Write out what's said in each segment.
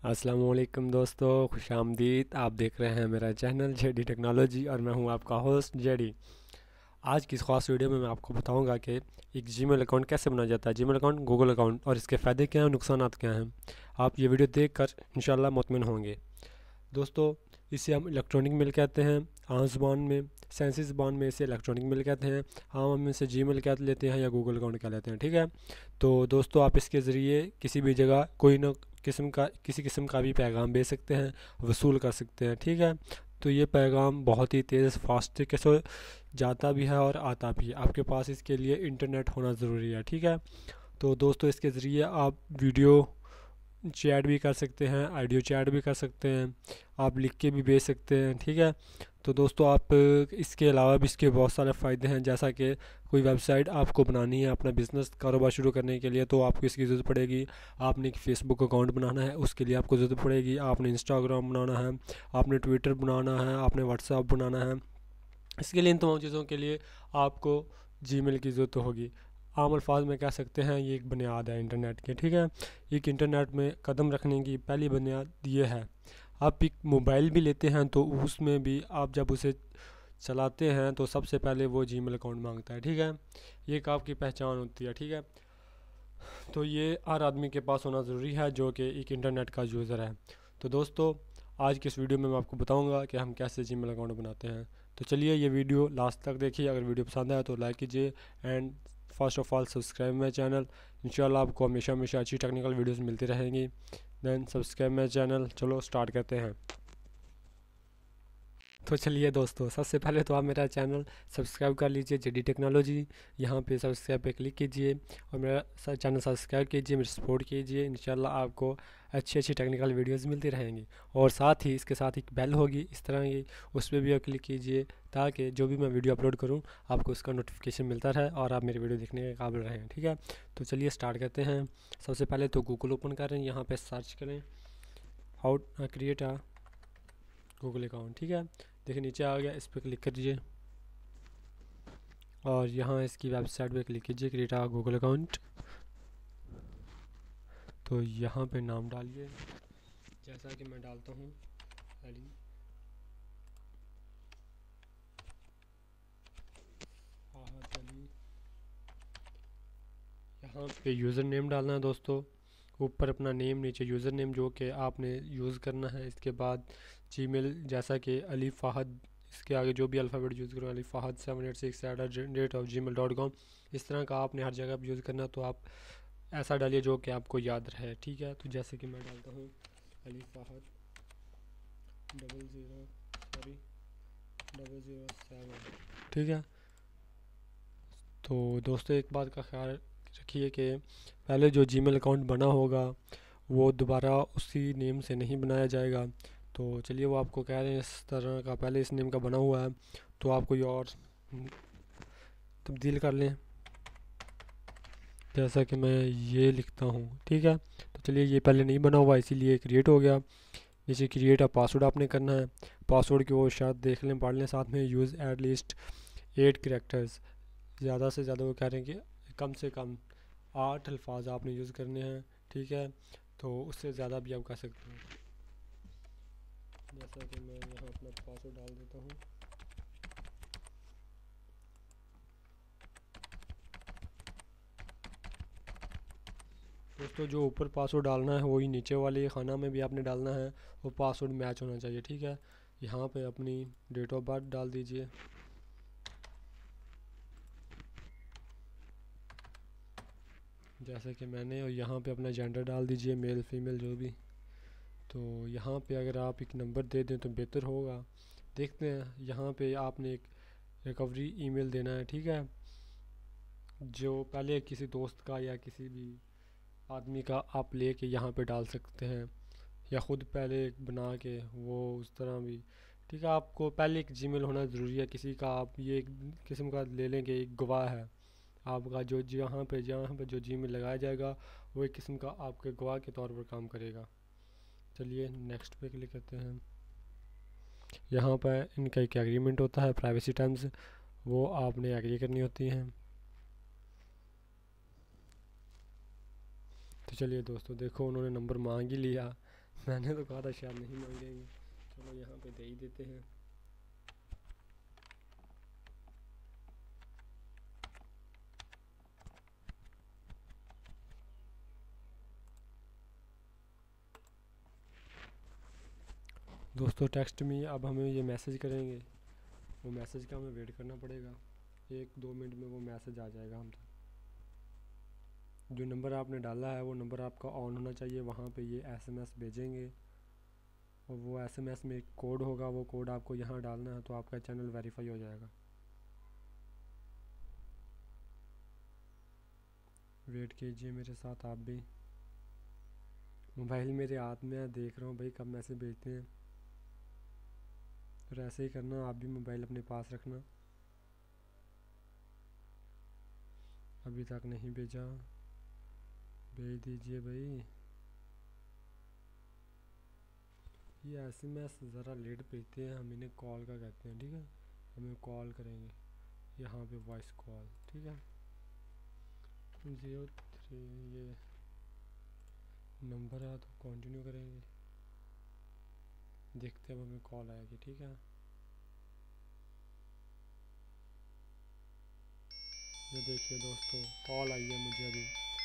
अस्सलामुअलैकुम दोस्तों, खुशामदीद। आप देख रहे हैं मेरा चैनल जेडी टेक्नोलॉजी और मैं हूं आपका होस्ट जेडी। आज की इस खास वीडियो में मैं आपको बताऊंगा कि एक जीमेल अकाउंट कैसे बनाया जाता है, जीमेल अकाउंट, गूगल अकाउंट, और इसके फ़ायदे क्या हैं, नुकसानात क्या हैं। आप ये वीडियो देखकर इंशाल्लाह मुतमिन होंगे। दोस्तों, इसे हम इलेक्ट्रॉनिक मेल कहते हैं आम ज़ुबान में, साइंसी ज़ुबान में इसे इलेक्ट्रॉनिक मेल कहते हैं, हम इसे जीमेल कह लेते हैं या गूगल अकाउंट कह लेते हैं। ठीक है। तो दोस्तों, आप इसके ज़रिए किसी भी जगह कोई ना किसी किस्म का भी पैगाम भेज सकते हैं, वसूल कर सकते हैं। ठीक है। तो ये पैगाम बहुत ही तेज़ फास्ट तरीके से जाता भी है और आता भी है। आपके पास इसके लिए इंटरनेट होना ज़रूरी है। ठीक है। तो दोस्तों, इसके ज़रिए आप वीडियो चैट भी कर सकते हैं, ऑडियो चैट भी कर सकते हैं, आप लिख के भी भेज सकते हैं। ठीक है। तो दोस्तों, आप इसके अलावा भी इसके बहुत सारे फ़ायदे हैं, जैसा कि कोई वेबसाइट आपको बनानी है अपना बिज़नेस कारोबार शुरू करने के लिए, तो आपको इसकी ज़रूरत पड़ेगी। आपने एक फ़ेसबुक अकाउंट बनाना है, उसके लिए आपको ज़रूरत पड़ेगी। आपने इंस्टाग्राम बनाना है, आपने ट्विटर बनाना है, आपने व्हाट्सएप बनाना है। इसके लिए इन तमाम चीज़ों के लिए आपको जीमेल की ज़रूरत होगी। आम अल्फाज में कह सकते हैं ये एक बुनियाद है इंटरनेट की। ठीक है। एक इंटरनेट में कदम रखने की पहली बुनियाद ये है। आप एक मोबाइल भी लेते हैं तो उसमें भी आप जब उसे चलाते हैं तो सबसे पहले वो जीमेल अकाउंट मांगता है। ठीक है। ये एक आपकी पहचान होती है। ठीक है। तो ये हर आदमी के पास होना ज़रूरी है जो कि एक इंटरनेट का यूज़र है। तो दोस्तों, आज की इस वीडियो में मैं आपको बताऊंगा कि हम कैसे जीमेल अकाउंट बनाते हैं। तो चलिए ये वीडियो लास्ट तक देखिए। अगर वीडियो पसंद आए तो लाइक कीजिए and first of all subscribe my channel. इंशाल्लाह आपको हमेशा हमेशा अच्छी टेक्निकल वीडियोस मिलती रहेंगी। Then subscribe my channel. चलो स्टार्ट करते हैं। तो चलिए दोस्तों, सबसे पहले तो आप मेरा चैनल सब्सक्राइब कर लीजिए, जेडी टेक्नोलॉजी। यहाँ पे सब्सक्राइब पे क्लिक कीजिए और मेरा चैनल सब्सक्राइब कीजिए, मेरा सपोर्ट कीजिए। इंशाल्लाह आपको अच्छी अच्छी टेक्निकल वीडियोस मिलती रहेंगी। और साथ ही इसके साथ एक बेल होगी इस तरह की, उस पर भी आप क्लिक कीजिए ताकि जो भी मैं वीडियो अपलोड करूँ आपको उसका नोटिफिकेशन मिलता रहे और आप मेरी वीडियो देखने के काबिल रहें। ठीक है। तो चलिए स्टार्ट करते हैं। सबसे पहले तो गूगल ओपन करें, यहाँ पर सर्च करें how create a Google account. ठीक है। देखिए नीचे आ गया, इस पर क्लिक करिए और यहाँ इसकी वेबसाइट पे क्लिक कीजिए, क्रिएट अ गूगल अकाउंट। तो यहाँ पे नाम डालिए जैसा कि मैं डालता हूँ अली फाहद अली। यहाँ पे यूज़र नेम डालना है दोस्तों, ऊपर अपना नेम, नीचे यूज़र नेम जो कि आपने यूज़ करना है। इसके बाद जीमेल जैसा कि अली फ़ाहद, इसके आगे जो भी अल्फ़ाबेट यूज़ करो, अली फ़ाहद 786@gmail.com। इस तरह का आपने हर जगह यूज़ करना, तो आप ऐसा डालिए जो कि आपको याद रहे। ठीक है। तो जैसे कि मैं डालता हूँ अली फ़ाहद 007। ठीक है। तो दोस्तों, एक बात का ख्याल रखिए कि पहले जो जीमेल अकाउंट बना होगा वो दोबारा उसी नेम से नहीं बनाया जाएगा। तो चलिए, वो आपको कह रहे हैं इस तरह का पहले इस नेम का बना हुआ है, तो आप कोई और तब्दील कर लें, जैसा कि मैं ये लिखता हूँ। ठीक है। तो चलिए, ये पहले नहीं बना हुआ इसीलिए क्रिएट हो गया। नीचे क्रिएट अ पासवर्ड आपने करना है। पासवर्ड की वो शायद देख लें, पढ़ लें साथ में, यूज़ एट लीस्ट 8 कैरेक्टर्स। ज़्यादा से ज़्यादा वो कह रहे हैं कि कम से कम 8 अल्फाज आपने यूज़ करने हैं। ठीक है। तो उससे ज़्यादा भी आप कर सकते हैं, जैसा कि मैं यहाँ अपना पासवर्ड डाल देता हूँ। दोस्तों, जो ऊपर पासवर्ड डालना है वही नीचे वाले खाना में भी आपने डालना है, वो पासवर्ड मैच होना चाहिए। ठीक है। यहाँ पे अपनी डेट ऑफ बर्थ डाल दीजिए, जैसे कि मैंने, और यहाँ पे अपना जेंडर डाल दीजिए, मेल फीमेल जो भी। तो यहाँ पे अगर आप एक नंबर दे दें तो बेहतर होगा। देखते हैं, यहाँ पे आपने एक रिकवरी ईमेल देना है। ठीक है। जो पहले किसी दोस्त का या किसी भी आदमी का आप लेके यहाँ पे डाल सकते हैं, या ख़ुद पहले एक बना के वो उस तरह भी। ठीक है। आपको पहले एक जीमेल होना ज़रूरी है किसी का। आप ये एक किस्म का ले लेंगे, एक गवाह है आपका, जो जहाँ पे जो जीमेल लगाया जाएगा वो एक किस्म का आपके गवाह के तौर पर काम करेगा। चलिए नेक्स्ट पे क्लिक करते हैं। यहाँ पर इनका एक एग्रीमेंट होता है, प्राइवेसी टर्म्स, वो आपने एग्री करनी होती हैं। तो चलिए दोस्तों, देखो उन्होंने नंबर मांग ही लिया, मैंने तो कहा था शायद नहीं मांगेंगे, चलो यहाँ पे दे ही देते हैं। दोस्तों टेक्स्ट में अब हमें ये मैसेज करेंगे, वो मैसेज का हमें वेट करना पड़ेगा, 1-2 मिनट में वो मैसेज आ जाएगा हम तक। जो नंबर आपने डाला है वो नंबर आपका ऑन होना चाहिए, वहाँ पे ये एसएमएस भेजेंगे और वो एसएमएस में एक कोड होगा, वो कोड आपको यहाँ डालना है तो आपका चैनल वेरीफाई हो जाएगा। वेट कीजिए मेरे साथ आप भी। मोबाइल मेरे हाथ में है, देख रहा हूँ भाई कब मैसेज भेजते हैं, और ऐसे ही करना, आप भी मोबाइल अपने पास रखना। अभी तक नहीं भेजा, भेज दीजिए भाई। ये एसएमएस ज़रा लेट भेजते हैं, हम इन्हें कॉल का कहते हैं, ठीक है। हमें कॉल करेंगे यहाँ पे, वॉइस कॉल, ठीक है। 03 ये नंबर है तो कंटिन्यू करेंगे, देखते हैं अब हमें कॉल आएगी, ठीक है। ये देखिए दोस्तों कॉल आई है मुझे अभी,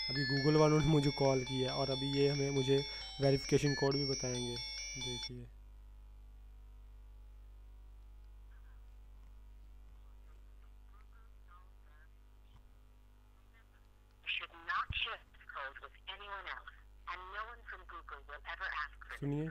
अभी गूगल वालों ने मुझे कॉल किया है और अभी ये हमें मुझे वेरिफिकेशन कोड भी बताएंगे, देखिए। सुनिए,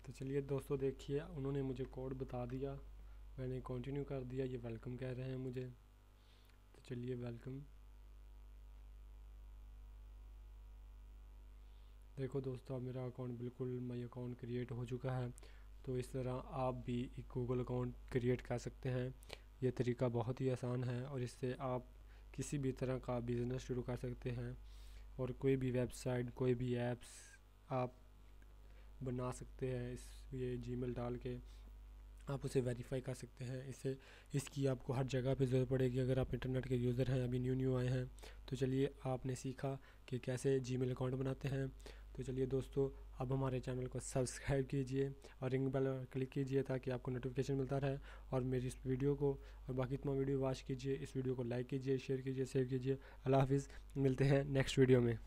तो चलिए दोस्तों देखिए उन्होंने मुझे कोड बता दिया, मैंने कंटिन्यू कर दिया, ये वेलकम कह रहे हैं मुझे, तो चलिए वेलकम। देखो दोस्तों अब मेरा अकाउंट बिल्कुल माई अकाउंट क्रिएट हो चुका है। तो इस तरह आप भी एक गूगल अकाउंट क्रिएट कर सकते हैं, ये तरीका बहुत ही आसान है और इससे आप किसी भी तरह का बिज़नेस शुरू कर सकते हैं और कोई भी वेबसाइट, कोई भी ऐप्स आप बना सकते हैं। इस ये जीमेल डाल के आप उसे वेरीफाई कर सकते हैं। इसकी आपको हर जगह पे ज़रूरत पड़ेगी अगर आप इंटरनेट के यूज़र हैं, अभी न्यू आए हैं। तो चलिए आपने सीखा कि कैसे जीमेल अकाउंट बनाते हैं। तो चलिए दोस्तों अब हमारे चैनल को सब्सक्राइब कीजिए और रिंग बेल क्लिक कीजिए ताकि आपको नोटिफिकेशन मिलता रहे, और मेरी इस वीडियो को और बाकी तमाम वीडियो वॉच कीजिए, इस वीडियो को लाइक कीजिए, शेयर कीजिए, सेव कीजिए। अल्लाह हाफिज़, मिलते हैं नेक्स्ट वीडियो में।